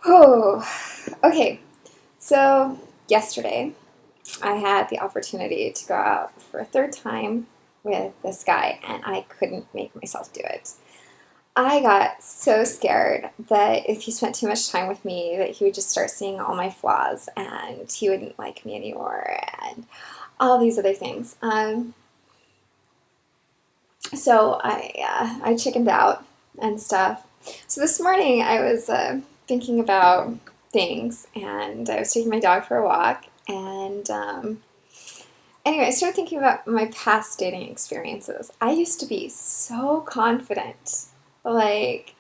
Oh, okay. So yesterday, I had the opportunity to go out for a third time with this guy, and I couldn't make myself do it. I got so scared that if he spent too much time with me, that he would just start seeing all my flaws, and he wouldn't like me anymore, and all these other things. So I chickened out and stuff. So this morning I was thinking about things, and I was taking my dog for a walk, and anyway, I started thinking about my past dating experiences. I used to be so confident, like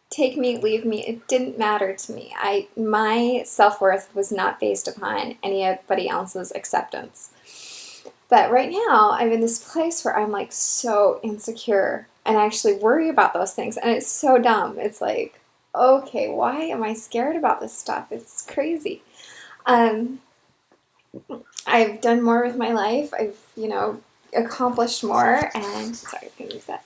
take me, leave me. It didn't matter to me. My self-worth was not based upon anybody else's acceptance. But right now, I'm in this place where I'm like so insecure and I actually worry about those things. And it's so dumb. It's like, okay, why am I scared about this stuff? It's crazy. Um, I've done more with my life. I've accomplished more. And sorry, I can use that.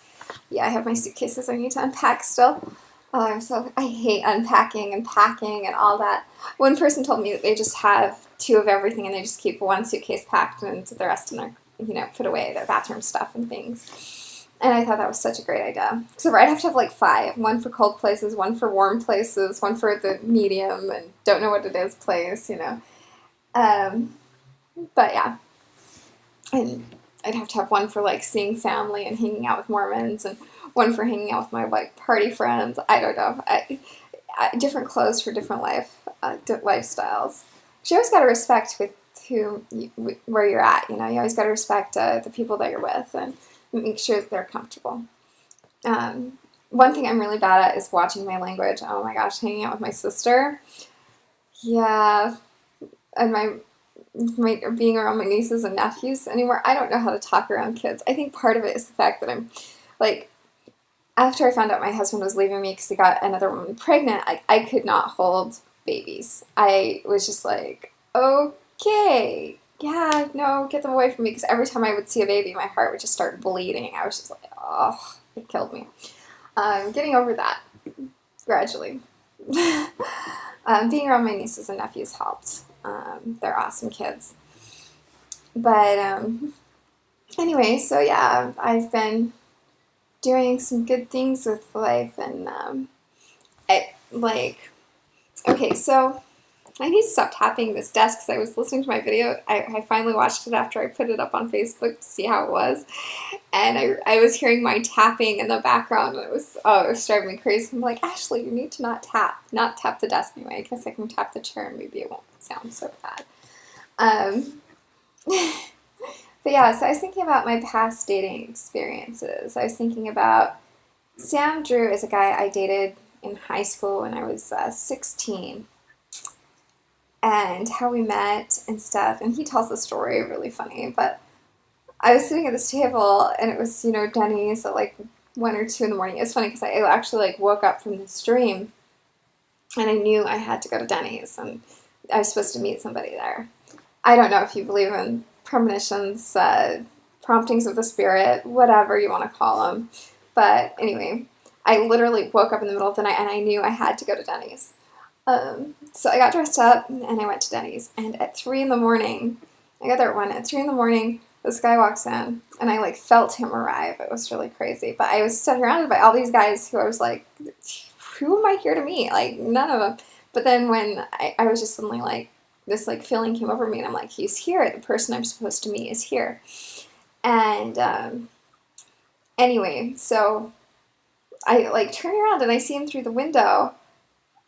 Yeah, I have my suitcases I need to unpack still. I hate unpacking and packing and all that. One person told me that they just have two of everything and they just keep one suitcase packed and the rest in their, put away their bathroom stuff and things. And I thought that was such a great idea. So I'd have to have like five, one for cold places, one for warm places, one for the medium and don't know what it is place. Um, but yeah, and I'd have to have one for like seeing family and hanging out with Mormons and one for hanging out with my like party friends. I don't know. Different clothes for different lifestyles. You always got to respect with where you're at. You always got to respect the people that you're with and make sure that they're comfortable. One thing I'm really bad at is watching my language. Oh my gosh, hanging out with my sister. Yeah, and my being around my nieces and nephews anymore. I don't know how to talk around kids. I think part of it is the fact that I'm like after I found out my husband was leaving me because he got another woman pregnant, I could not hold babies. I was just like, okay, yeah, no, get them away from me. Because every time I would see a baby, my heart would just start bleeding. I was just like, oh, it killed me. Getting over that gradually. Being around my nieces and nephews helped. They're awesome kids. But anyway, so yeah, I've been doing some good things with life, and okay, so I need to stop tapping this desk because I was listening to my video. I finally watched it after I put it up on Facebook to see how it was, and I was hearing my tapping in the background, and it was driving me crazy. I'm like, Ashley, you need to not tap the desk anyway. I guess I can tap the chair and maybe it won't sound so bad. Um, But yeah, so I was thinking about my past dating experiences. I was thinking about Sam Drew is a guy I dated in high school when I was 16 and how we met and stuff. And he tells the story really funny. But I was sitting at this table and it was, Denny's at like 1 or 2 in the morning. It was funny because I actually like woke up from this dream and I knew I had to go to Denny's and I was supposed to meet somebody there. I don't know if you believe in premonitions, promptings of the spirit, whatever you want to call them. But anyway, I literally woke up in the middle of the night and I knew I had to go to Denny's. So I got dressed up and I went to Denny's. And at 3 in the morning, I got there at 1. At 3 in the morning, this guy walks in and I like felt him arrive. It was really crazy. But I was surrounded by all these guys who I was like, who am I here to meet? Like, none of them. But then when I was just suddenly like, this like feeling came over me and I'm like, he's here. The person I'm supposed to meet is here. And anyway, so I like turn around and I see him through the window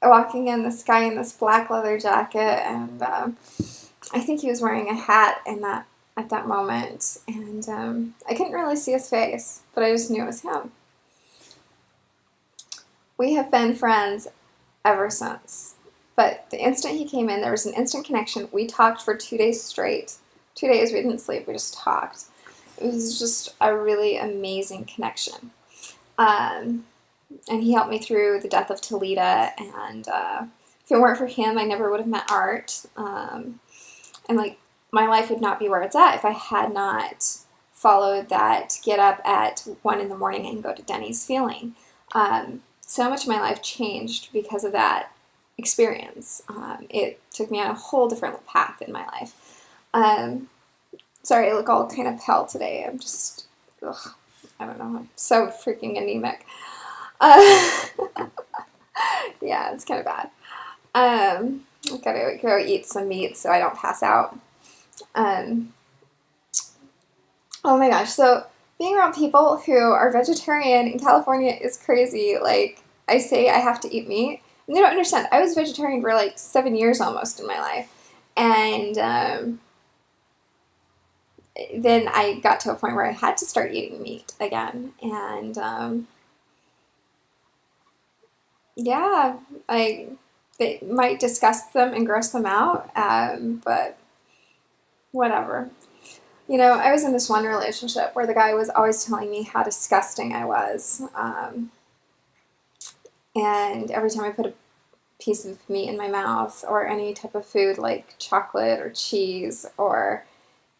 walking in, this guy in this black leather jacket, and I think he was wearing a hat at that moment, and I couldn't really see his face, but I just knew it was him. We have been friends ever since. But the instant he came in, there was an instant connection. We talked for 2 days straight. 2 days, we didn't sleep, we just talked. It was just a really amazing connection. And he helped me through the death of Talita, and if it weren't for him, I never would have met Art. And like, my life would not be where it's at if I had not followed that get up at 1 in the morning and go to Denny's feeling. So much of my life changed because of that experience. It took me on a whole different path in my life. Sorry, I look all kind of pale today. I'm just, ugh, I don't know, I'm so freaking anemic. Uh, yeah, it's kind of bad. I gotta go eat some meat so I don't pass out. Um, oh my gosh, so being around people who are vegetarian in California is crazy. Like, I say I have to eat meat, and they don't understand. I was vegetarian for like 7 years almost in my life. And then I got to a point where I had to start eating meat again. And yeah, it might disgust them and gross them out, but whatever. You know, I was in this one relationship where the guy was always telling me how disgusting I was. And every time I put a piece of meat in my mouth or any type of food like chocolate or cheese or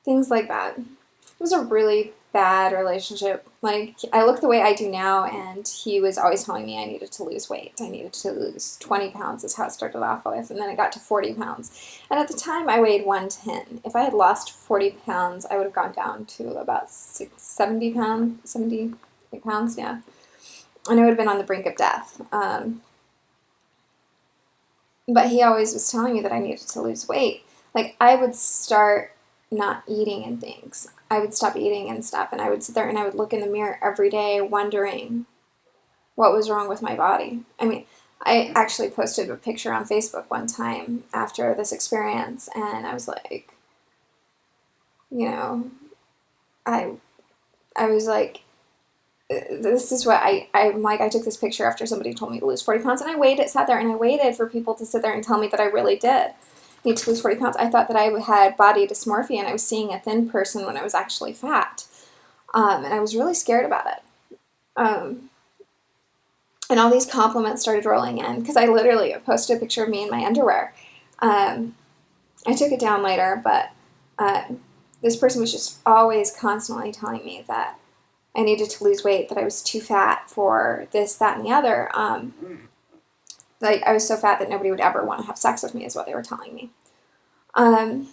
things like that, it was a really bad relationship. Like, I look the way I do now, and he was always telling me I needed to lose weight. I needed to lose 20 pounds is how it started off with, and then it got to 40 pounds. And at the time, I weighed 110. If I had lost 40 pounds, I would have gone down to about 70 pounds, 78 pounds, yeah. And I would have been on the brink of death. But he always was telling me that I needed to lose weight. Like, I would start not eating and things. I would stop eating and stuff, and I would sit there and I would look in the mirror every day wondering what was wrong with my body. I mean, I actually posted a picture on Facebook one time after this experience, and I was like, you know, I I was like, this is what I'm like, I took this picture after somebody told me to lose 40 pounds, and I waited, sat there, and I waited for people to sit there and tell me that I really did need to lose 40 pounds. I thought that I had body dysmorphia, and I was seeing a thin person when I was actually fat. And I was really scared about it. And all these compliments started rolling in, because I literally posted a picture of me in my underwear. I took it down later, but this person was just always constantly telling me that I needed to lose weight, that I was too fat for this, that, and the other. Like, I was so fat that nobody would ever want to have sex with me, is what they were telling me. And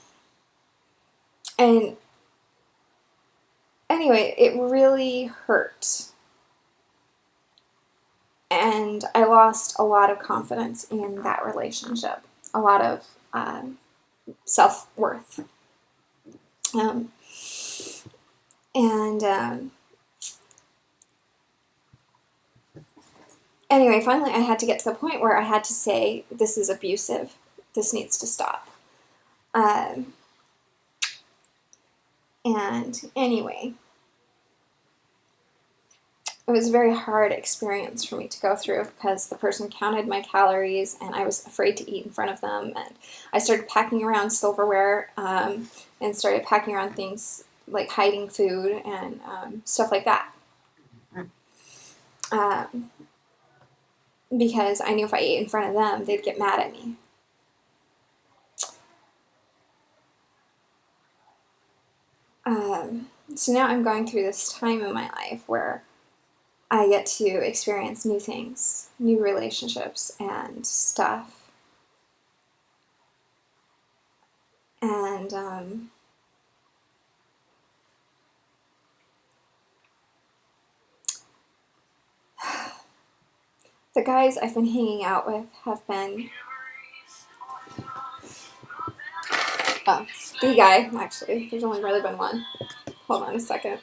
anyway, it really hurt. And I lost a lot of confidence in that relationship, a lot of self-worth. Anyway, finally I had to get to the point where I had to say, this is abusive. This needs to stop. And anyway, it was a very hard experience for me to go through, because the person counted my calories and I was afraid to eat in front of them. And I started packing around silverware and started packing around things like hiding food and stuff like that. Because I knew if I ate in front of them, they'd get mad at me. So now I'm going through this time in my life where I get to experience new things, new relationships and stuff. And the guys I've been hanging out with have been, the guy, actually, there's only really been one. Hold on a second.